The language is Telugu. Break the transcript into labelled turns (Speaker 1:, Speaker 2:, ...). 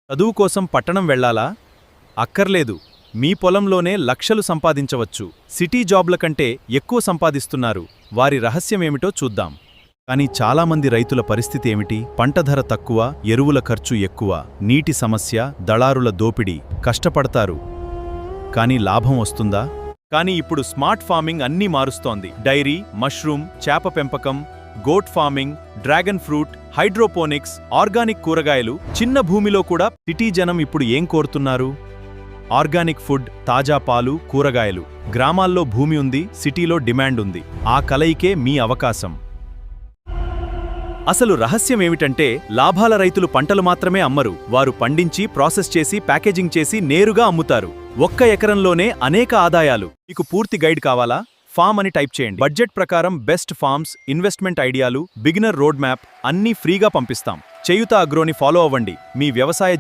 Speaker 1: చదువు కోసం పట్టణం వెళ్ళాలా? అక్కర్లేదు. మీ పొలంలోనే లక్షలు సంపాదించవచ్చు. సిటీ జాబ్ల కంటే ఎక్కువ సంపాదిస్తున్నారు. వారి రహస్యమేమిటో చూద్దాం. కానీ చాలామంది రైతుల పరిస్థితి ఏమిటి? పంట ధర తక్కువ, ఎరువుల ఖర్చు ఎక్కువ, నీటి సమస్య, దళారుల దోపిడీ. కష్టపడతారు, కానీ లాభం వస్తుందా? కానీ ఇప్పుడు స్మార్ట్ ఫార్మింగ్ అన్నీ మారుస్తోంది. డైరీ, మష్రూమ్, చేప పెంపకం, goat farming, dragon fruit, hydroponics, organic కూరగాయలు. చిన్న భూమిలో కూడా సిటీ జనం ఇప్పుడు ఏం కోరుతున్నారు? ఆర్గానిక్ ఫుడ్, తాజా పాలు, కూరగాయలు. గ్రామాల్లో భూమి ఉంది, సిటీలో డిమాండ్ ఉంది. ఆ కలయికే మీ అవకాశం. అసలు రహస్యమేమిటంటే, లాభాల రైతులు పంటలు మాత్రమే అమ్మరు. వారు పండించి, ప్రాసెస్ చేసి, ప్యాకేజింగ్ చేసి నేరుగా అమ్ముతారు. ఒక్క ఎకరంలోనే అనేక ఆదాయాలు. మీకు పూర్తి గైడ్ కావాలా? ఫామ్ అని టైప్ చేయండి. బడ్జెట్ ప్రకారం బెస్ట్ ఫార్మ్స్, ఇన్వెస్ట్మెంట్ ఐడియాలు, బిగినర్ రోడ్ మ్యాప్ అన్నీ ఫ్రీగా పంపిస్తాం. చేయుత అగ్రోని ఫాలో అవ్వండి. మీ వ్యవసాయ